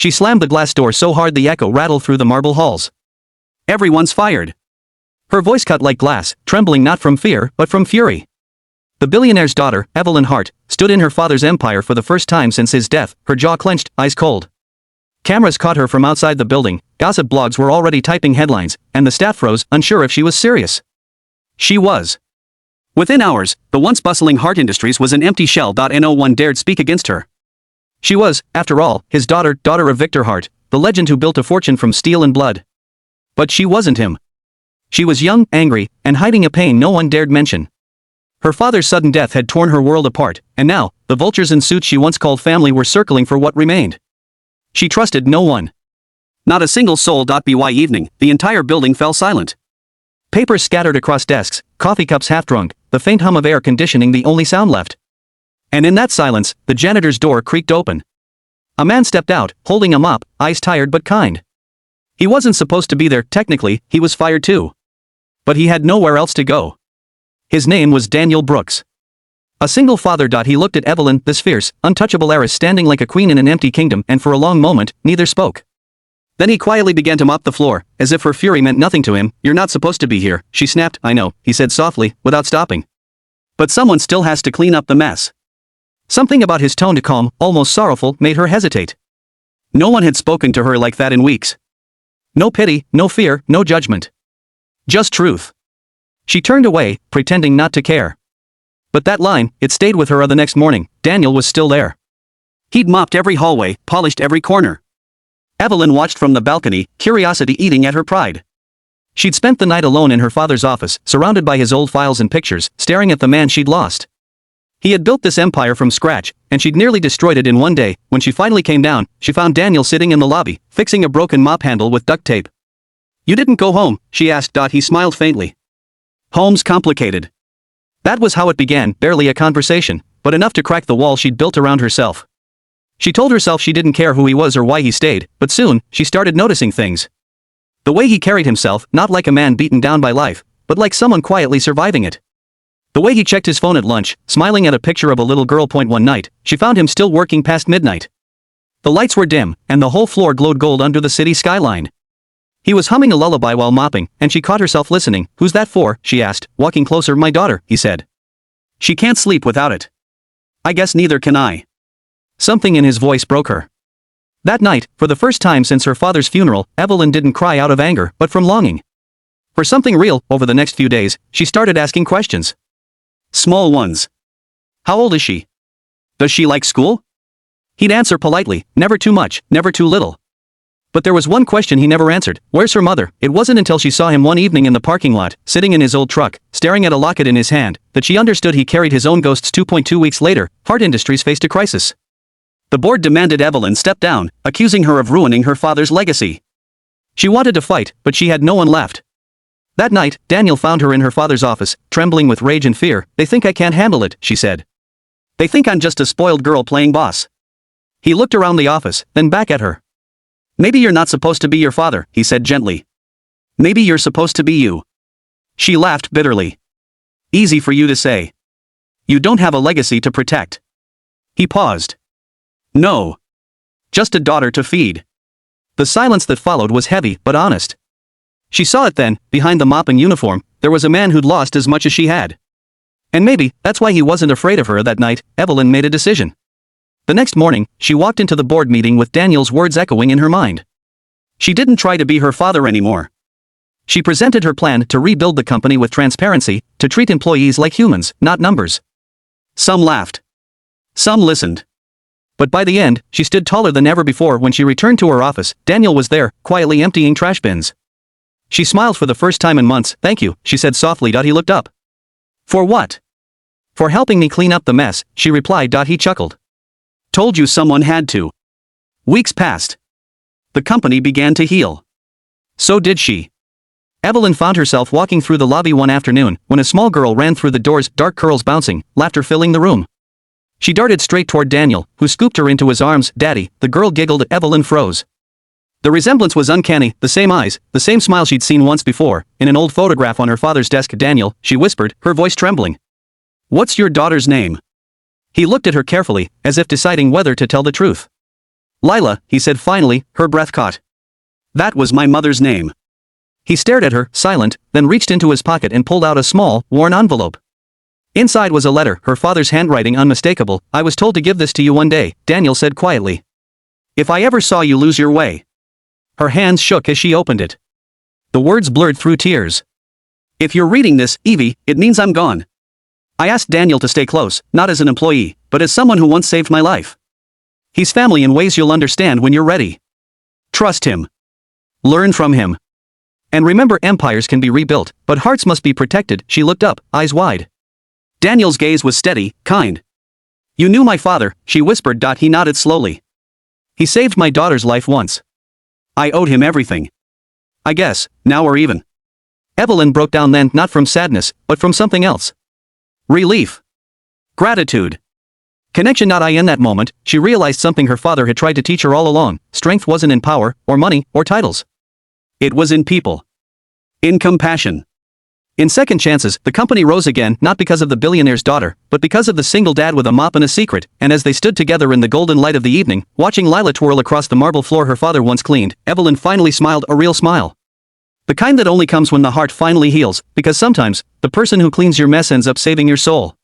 She slammed the glass door so hard the echo rattled through the marble halls. "Everyone's fired." Her voice cut like glass, trembling not from fear, but from fury. The billionaire's daughter, Evelyn Hart, stood in her father's empire for the first time since his death, her jaw clenched, eyes cold. Cameras caught her from outside the building, gossip blogs were already typing headlines, and the staff froze, unsure if she was serious. She was. Within hours, the once bustling Hart Industries was an empty shell. No one dared speak against her. She was, after all, his daughter of Victor Hart, the legend who built a fortune from steel and blood. But she wasn't him. She was young, angry, and hiding a pain no one dared mention. Her father's sudden death had torn her world apart, and now, the vultures in suits she once called family were circling for what remained. She trusted no one. Not a single soul. By evening, the entire building fell silent. Papers scattered across desks, coffee cups half drunk, the faint hum of air conditioning the only sound left. And in that silence, the janitor's door creaked open. A man stepped out, holding a mop, eyes tired but kind. He wasn't supposed to be there, technically, he was fired too. But he had nowhere else to go. His name was Daniel Brooks. A single father. He looked at Evelyn, this fierce, untouchable heiress standing like a queen in an empty kingdom, and for a long moment, neither spoke. Then he quietly began to mop the floor, as if her fury meant nothing to him. "You're not supposed to be here," she snapped. "I know," he said softly, without stopping. "But someone still has to clean up the mess." Something about his tone, calm, almost sorrowful, made her hesitate. No one had spoken to her like that in weeks. No pity, no fear, no judgment. Just truth. She turned away, pretending not to care. But that line, it stayed with her the next morning. Daniel was still there. He'd mopped every hallway, polished every corner. Evelyn watched from the balcony, curiosity eating at her pride. She'd spent the night alone in her father's office, surrounded by his old files and pictures, staring at the man she'd lost. He had built this empire from scratch, and she'd nearly destroyed it in one day. When she finally came down, she found Daniel sitting in the lobby, fixing a broken mop handle with duct tape. "You didn't go home?" she asked. He smiled faintly. "Home's complicated." That was how it began, barely a conversation, but enough to crack the wall she'd built around herself. She told herself she didn't care who he was or why he stayed, but soon, she started noticing things. The way he carried himself, not like a man beaten down by life, but like someone quietly surviving it. The way he checked his phone at lunch, smiling at a picture of a little girl. One night, she found him still working past midnight. The lights were dim, and the whole floor glowed gold under the city skyline. He was humming a lullaby while mopping, and she caught herself listening. "Who's that for?" she asked, walking closer. "My daughter," he said. "She can't sleep without it." "I guess neither can I." Something in his voice broke her. That night, for the first time since her father's funeral, Evelyn didn't cry out of anger, but from longing. For something real. Over the next few days, she started asking questions. Small ones. How old is she? Does she like school? He'd answer politely, never too much, never too little. But there was one question he never answered. Where's her mother? It wasn't until she saw him one evening in the parking lot, sitting in his old truck, staring at a locket in his hand, that she understood he carried his own ghosts. 2.2 weeks later, Hart Industries faced a crisis. The board demanded Evelyn step down, accusing her of ruining her father's legacy. She wanted to fight, but she had no one left. That night, Daniel found her in her father's office, trembling with rage and fear. "They think I can't handle it," she said. "They think I'm just a spoiled girl playing boss." He looked around the office, then back at her. "Maybe you're not supposed to be your father," he said gently. "Maybe you're supposed to be you." She laughed bitterly. "Easy for you to say. You don't have a legacy to protect." He paused. "No. Just a daughter to feed." The silence that followed was heavy but honest. She saw it then. Behind the mopping uniform, there was a man who'd lost as much as she had. And maybe, that's why he wasn't afraid of her that night. Evelyn made a decision. The next morning, she walked into the board meeting with Daniel's words echoing in her mind. She didn't try to be her father anymore. She presented her plan to rebuild the company with transparency, to treat employees like humans, not numbers. Some laughed. Some listened. But by the end, she stood taller than ever before. When she returned to her office, Daniel was there, quietly emptying trash bins. She smiled for the first time in months. "Thank you," she said softly. He looked up. "For what?" "For helping me clean up the mess," she replied. He chuckled. "Told you someone had to." Weeks passed. The company began to heal. So did she. Evelyn found herself walking through the lobby one afternoon, when a small girl ran through the doors, dark curls bouncing, laughter filling the room. She darted straight toward Daniel, who scooped her into his arms. "Daddy," the girl giggled. Evelyn froze. The resemblance was uncanny, the same eyes, the same smile she'd seen once before, in an old photograph on her father's desk. "Daniel," she whispered, her voice trembling. "What's your daughter's name?" He looked at her carefully, as if deciding whether to tell the truth. Lila, he said finally, her breath caught. That was my mother's name. He stared at her, silent, then reached into his pocket and pulled out a small, worn envelope. Inside was a letter, her father's handwriting unmistakable. I was told to give this to you one day, Daniel said quietly. If I ever saw you lose your way. Her hands shook as she opened it. The words blurred through tears. If you're reading this, Evie, it means I'm gone. I asked Daniel to stay close, not as an employee, but as someone who once saved my life. He's family in ways you'll understand when you're ready. Trust him. Learn from him. And remember, empires can be rebuilt, but hearts must be protected. She looked up, eyes wide. Daniel's gaze was steady, kind. You knew my father, she whispered. He nodded slowly. He saved my daughter's life once. I owed him everything. I guess, now we're even. Evelyn broke down then, not from sadness, but from something else. Relief. Gratitude. Connection. In that moment, she realized something her father had tried to teach her all along. Strength wasn't in power, or money, or titles. It was in people. In compassion. In second chances, the company rose again, not because of the billionaire's daughter, but because of the single dad with a mop and a secret. And as they stood together in the golden light of the evening, watching Lila twirl across the marble floor her father once cleaned, Evelyn finally smiled, a real smile. The kind that only comes when the heart finally heals, because sometimes, the person who cleans your mess ends up saving your soul.